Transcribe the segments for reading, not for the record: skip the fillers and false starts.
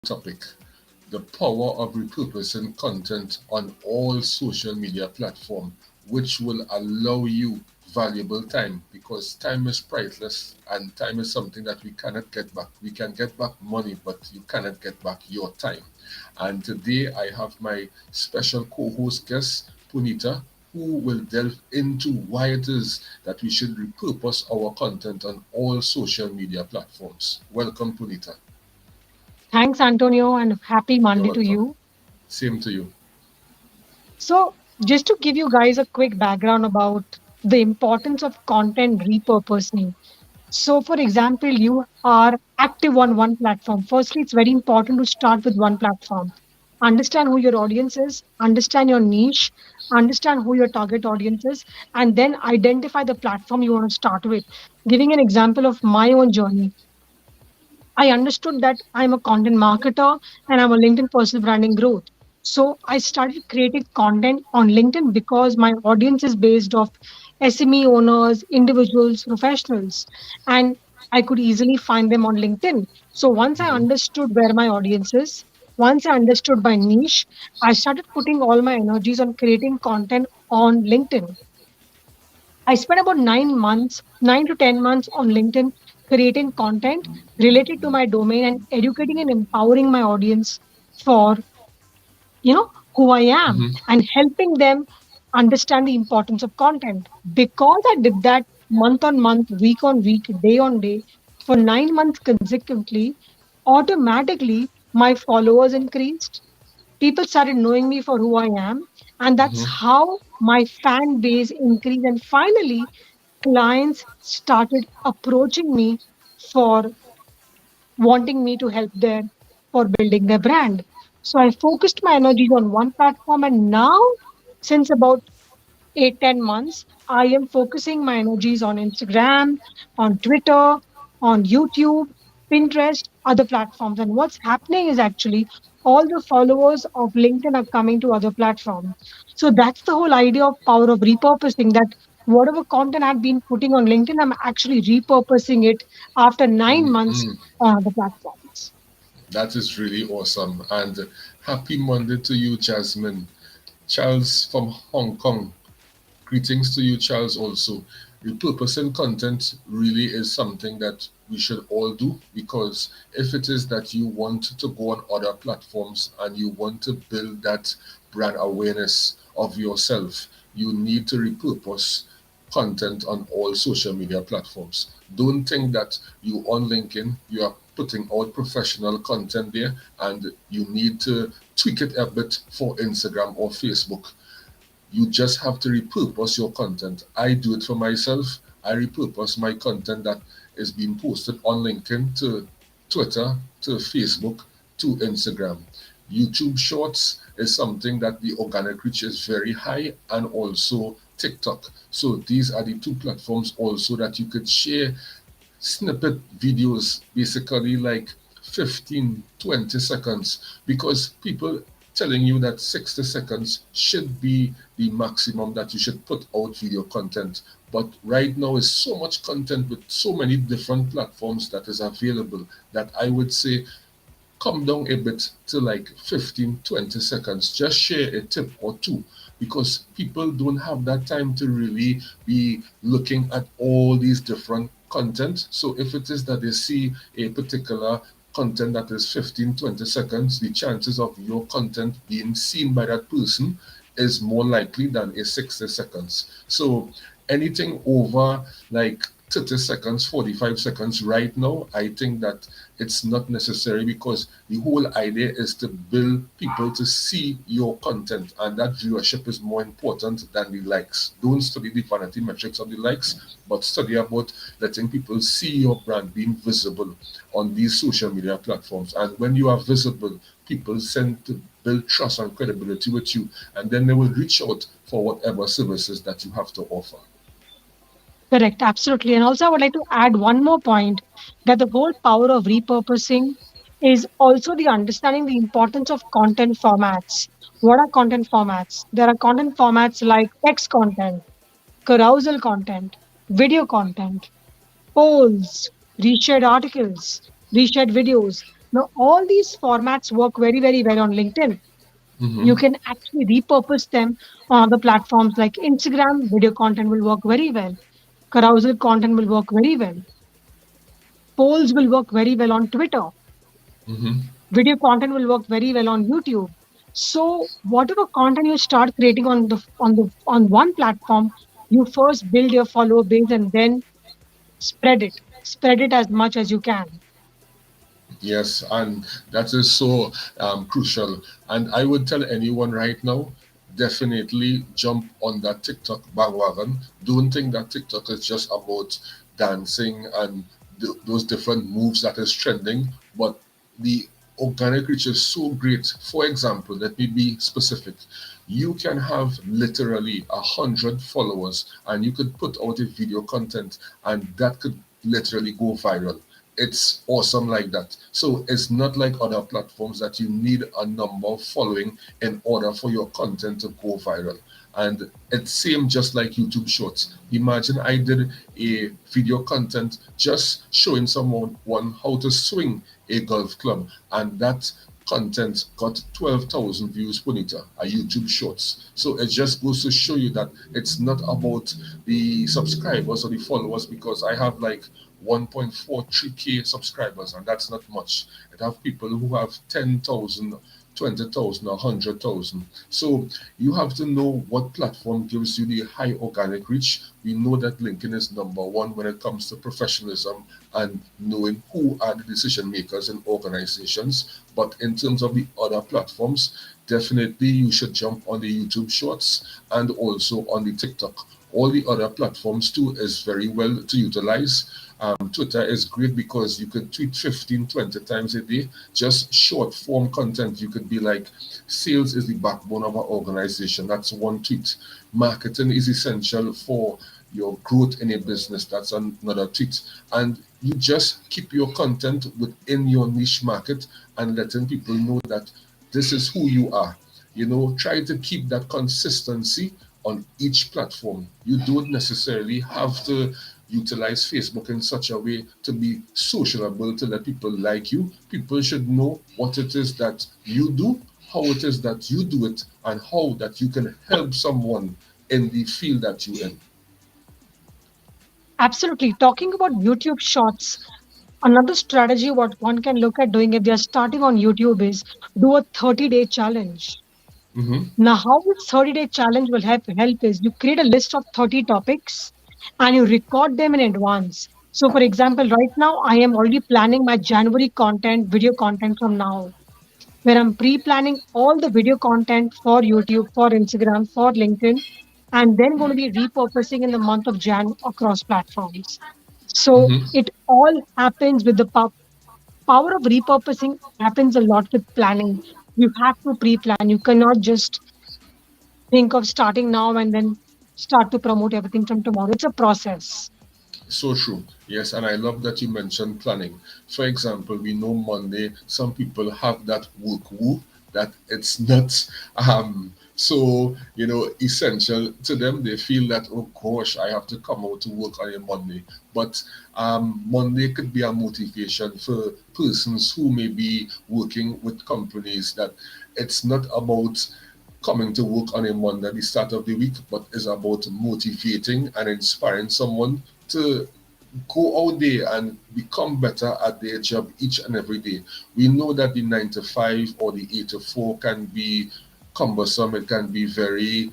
topic: the power of repurposing content on all social media platforms, which will allow you valuable time, because time is priceless and time is something that we cannot get back. We can get back money, but you cannot get back your time. And today I have my special co-host guest, Punita, who will delve into why it is that we should repurpose our content on all social media platforms. Welcome, Punita. Thanks, Antonio, and happy You're Monday to welcome. you. Same to you. So, just to give you guys a quick background about the importance of content repurposing. So, for example, you are active on one platform. Firstly, it's very important to start with one platform. Understand who your audience is, understand your niche, understand who your target audience is, and then identify the platform you want to start with. Giving an example of my own journey, I understood that I'm a content marketer and I'm a LinkedIn personal branding growth. So I started creating content on LinkedIn because my audience is based off SME owners, individuals, professionals, and I could easily find them on LinkedIn. So once I Hmm. understood where my audience is, once I understood my niche, I started putting all my energies on creating content on LinkedIn. I spent about 9 months, 9 to 10 months on LinkedIn creating content related to my domain and educating and empowering my audience for, who I am Hmm. and helping them understand the importance of content. Because I did that month on month, week on week, day on day for 9 months consecutively, automatically my followers increased, people started knowing me for who I am. And that's Hmm. how my fan base increased. And finally, clients started approaching me for wanting me to help them for building their brand. So I focused my energies on one platform. And now, since about 8, 10 months, I am focusing my energies on Instagram, on Twitter, on YouTube, Pinterest, other platforms. And what's happening is actually all the followers of LinkedIn are coming to other platforms. So that's the whole idea of power of repurposing, that whatever content I've been putting on LinkedIn, I'm actually repurposing it after 9 months Hmm. on other platforms. That is really awesome. And happy Monday to you, Jasmine. Charles from Hong Kong. Greetings to you, Charles, also. Repurposing content really is something that we should all do, because if it is that you want to go on other platforms and you want to build that brand awareness of yourself, you need to repurpose content on all social media platforms. Don't think that you on LinkedIn, you are putting out professional content there and you need to tweak it a bit for Instagram or Facebook. You just have to repurpose your content. I do it for myself. I repurpose my content that is being posted on LinkedIn to Twitter, to Facebook, to Instagram. YouTube Shorts is something that the organic reach is very high, and also TikTok. So these are the two platforms also that you could share snippet videos, basically like 15, 20 seconds, because people telling you that 60 seconds should be the maximum that you should put out video content. But right now is so much content with so many different platforms that is available, that I would say come down a bit to like 15, 20 seconds. Just share a tip or two, because people don't have that time to really be looking at all these different content. So if it is that they see a particular content that is 15, 20 seconds, the chances of your content being seen by that person is more likely than a 60 seconds. So anything over like 30 seconds, 45 seconds right now, I think that it's not necessary, because the whole idea is to build people to see your content, and that viewership is more important than the likes. Don't study the vanity metrics of the likes, but study about letting people see your brand being visible on these social media platforms. And when you are visible, people tend to build trust and credibility with you, and then they will reach out for whatever services that you have to offer. Correct, absolutely. And also, I would like to add one more point, that the whole power of repurposing is also the understanding the importance of content formats. What are content formats? There are content formats like text content, carousel content, video content, polls, reshared articles, reshared videos. Now, all these formats work very, very well on LinkedIn. You Mm-hmm. can actually repurpose them on other platforms like Instagram. Video content will work very well. Carousel content will work very well. Polls will work very well on Twitter. Mm-hmm. Video content will work very well on YouTube. So whatever content you start creating on one platform, you first build your follower base and then spread it. Spread it as much as you can. Yes, and that is so crucial. And I would tell anyone right now, definitely jump on that TikTok bandwagon. Don't think that TikTok is just about dancing and those different moves that is trending, but the organic reach is so great. For example, let me be specific. You can have literally 100 followers, and you could put out a video content, and that could literally go viral. It's awesome like that. So it's not like other platforms that you need a number of following in order for your content to go viral. And it's same just like YouTube Shorts. Imagine I did a video content just showing someone how to swing a golf club, and that content got 12,000 views, Punita, a YouTube Shorts. So it just goes to show you that it's not about the subscribers or the followers, because I have like 1.43k subscribers, and that's not much. I have people who have 10,000, 20,000, 100,000. So you have to know what platform gives you the high organic reach. We know that LinkedIn is number one when it comes to professionalism and knowing who are the decision makers in organizations. But in terms of the other platforms, definitely you should jump on the YouTube Shorts and also on the TikTok. All the other platforms too is very well to utilize. Twitter is great because you can tweet 15, 20 times a day, just short form content. You could be like, sales is the backbone of our organization. That's one tweet. Marketing is essential for your growth in a business. That's another tweet. And you just keep your content within your niche market and letting people know that this is who you are. Try to keep that consistency on each platform. You don't necessarily have to utilize Facebook in such a way to be sociable, to let people like you. People should know what it is that you do, how it is that you do it, and how that you can help someone in the field that you're in. Absolutely. Talking about YouTube Shorts, another strategy what one can look at doing if they are starting on YouTube is do a 30-day challenge. Mm-hmm. Now, how this 30-day challenge will help is you create a list of 30 topics and you record them in advance. So, for example, right now I am already planning my January content, video content from now, where I'm pre-planning all the video content for YouTube, for Instagram, for LinkedIn, and then going to be repurposing in the month of Jan across platforms. So Mm-hmm. it all happens with the power of repurposing happens a lot with planning. You have to pre-plan. You cannot just think of starting now and then start to promote everything from tomorrow. It's a process. So true. Yes, and I love that you mentioned planning. For example, we know Monday, some people have that work woo that it's not essential to them. They feel that, oh gosh, I have to come out to work on a Monday. But Monday could be a motivation for persons who may be working with companies, that it's not about coming to work on a Monday at the start of the week, but is about motivating and inspiring someone to go out there and become better at their job each and every day. We know that the 9 to 5 or the 8 to 4 can be cumbersome, it can be very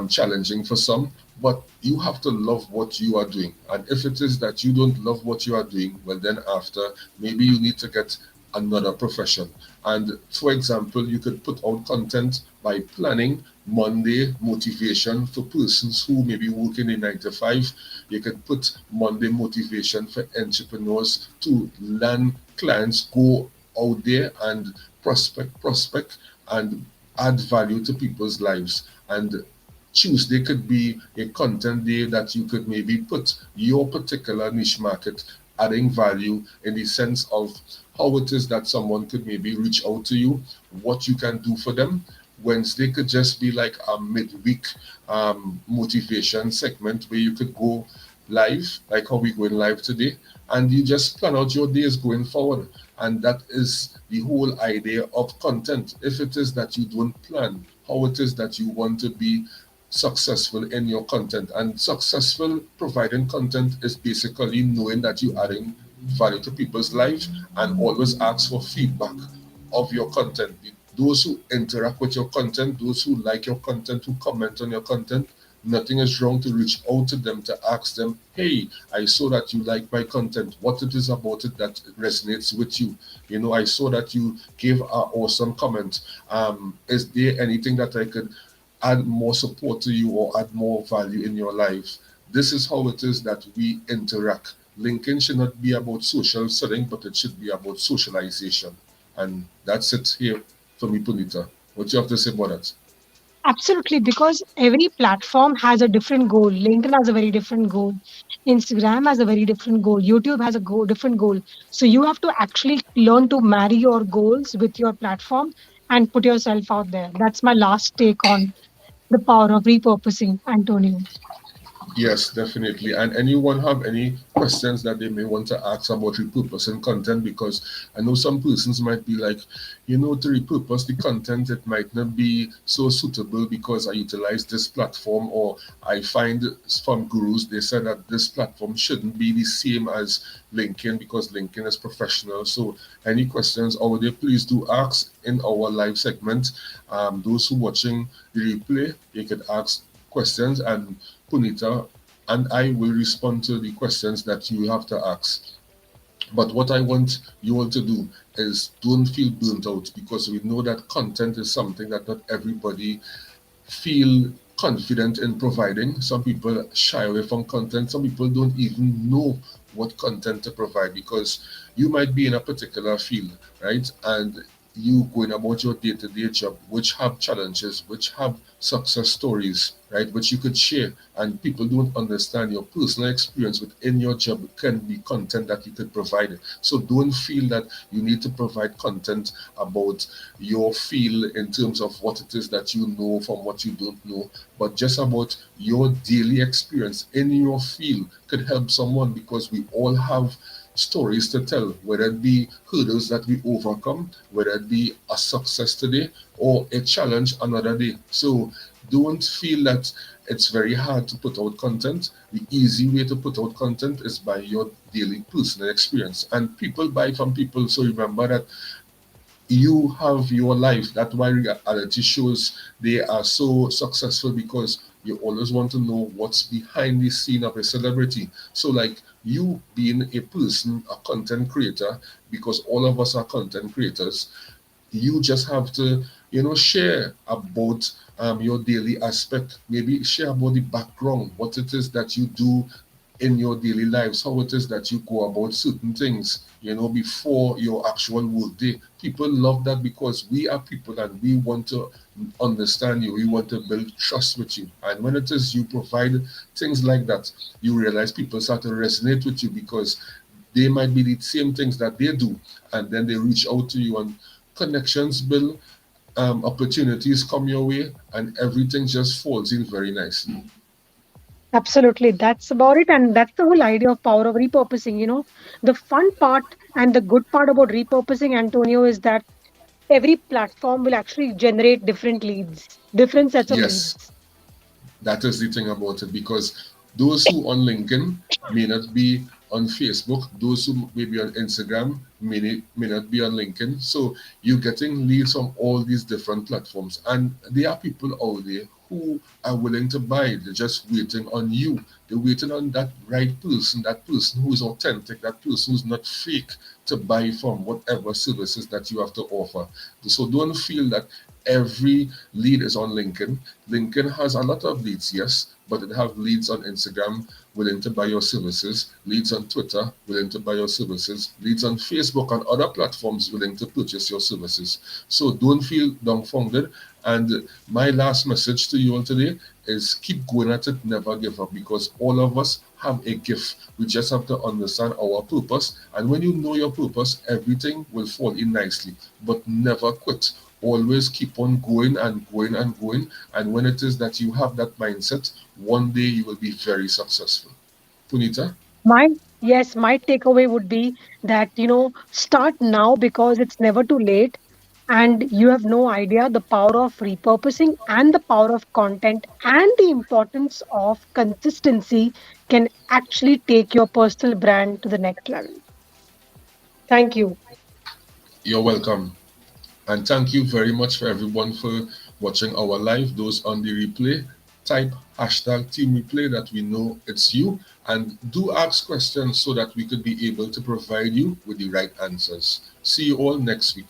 challenging for some, but you have to love what you are doing. And if it is that you don't love what you are doing, well, then after, maybe you need to get another profession. And for example, you could put out content by planning Monday motivation for persons who may be working a 9 to 5. You could put Monday motivation for entrepreneurs to land clients, go out there and prospect, and add value to people's lives. And Tuesday could be a content day that you could maybe put your particular niche market, adding value in the sense of how it is that someone could maybe reach out to you, what you can do for them. Wednesday could just be like a midweek motivation segment where you could go live, like how we going live today, and you just plan out your days going forward. And that is the whole idea of content. If it is that you don't plan how it is that you want to be successful in your content, and successful providing content is basically knowing that you're adding value to people's lives, and always ask for feedback of your content. Those who interact with your content, those who like your content, who comment on your content, nothing is wrong to reach out to them to ask them, hey, I saw that you like my content. What it is about it that resonates with you? You know, I saw that you gave an awesome comment. Is there anything that I could add more support to you or add more value in your life? This is how it is that we interact. LinkedIn should not be about social selling, but it should be about socialization. And that's it here for me, Punita. What you have to say about that? Absolutely, because every platform has a different goal. LinkedIn has a very different goal. Instagram has a very different goal. YouTube has a different goal. So you have to actually learn to marry your goals with your platform and put yourself out there. That's my last take on the power of repurposing, Antonio. Yes, definitely. And anyone have any questions that they may want to ask about repurposing content? Because I know some persons might be like, to repurpose the content, it might not be so suitable because I utilize this platform, or I find from gurus, they said that this platform shouldn't be the same as LinkedIn because LinkedIn is professional. So any questions over there, please do ask in our live segment. Those who watching the replay, they could ask questions, and Punita and I will respond to the questions that you have to ask. But what I want you all to do is don't feel burnt out, because we know that content is something that not everybody feel confident in providing. Some people shy away from content. Some people don't even know what content to provide, because you might be in a particular field, right? And you going about your day-to-day job, which have challenges, which have success stories, right, which you could share, and people don't understand your personal experience within your job can be content that you could provide. So don't feel that you need to provide content about your field in terms of what it is that you know from what you don't know, but just about your daily experience in your field could help someone, because we all have stories to tell, whether it be hurdles that we overcome, whether it be a success today or a challenge another day. So don't feel that it's very hard to put out content. The easy way to put out content is by your daily personal experience. And people buy from people. So remember that you have your life. That's why reality shows they are so successful, because you always want to know what's behind the scene of a celebrity. So, like you being a person, a content creator, because all of us are content creators, you just have to share about your daily aspect, maybe share about the background, what it is that you do in your daily lives, how it is that you go about certain things, before your actual work day. People love that, because we are people and we want to understand you, we want to build trust with you. And when it is you provide things like that, you realize people start to resonate with you, because they might be the same things that they do, and then they reach out to you, and connections build, opportunities come your way, and everything just falls in very nicely. Absolutely. That's about it. And that's the whole idea of power of repurposing. The fun part and the good part about repurposing, Antonio, is that every platform will actually generate different leads, different sets of Yes, leads. that is the thing about it, because those who on LinkedIn may not be on Facebook, those who may be on Instagram may not be on LinkedIn. So you're getting leads from all these different platforms, and there are people out there who are willing to buy. They're just waiting on you. They're waiting on that person who is authentic, that person who's not fake, to buy from whatever services that you have to offer. So don't feel that every lead is on LinkedIn. LinkedIn has a lot of leads, yes, but it have leads on Instagram willing to buy your services, leads on Twitter willing to buy your services, leads on Facebook and other platforms willing to purchase your services. So don't feel dumbfounded. And my last message to you all today is keep going at it, never give up, because all of us have a gift. We just have to understand our purpose. And when you know your purpose, everything will fall in nicely. But never quit. Always keep on going and going and going. And when it is that you have that mindset, one day you will be very successful. Punita? My yes, my takeaway would be that start now because it's never too late, and you have no idea the power of repurposing and the power of content and the importance of consistency can actually take your personal brand to the next level. Thank you. You're welcome. And thank you very much for everyone for watching our live. Those on the replay, type hashtag team replay that we know it's you. And do ask questions so that we could be able to provide you with the right answers. See you all next week.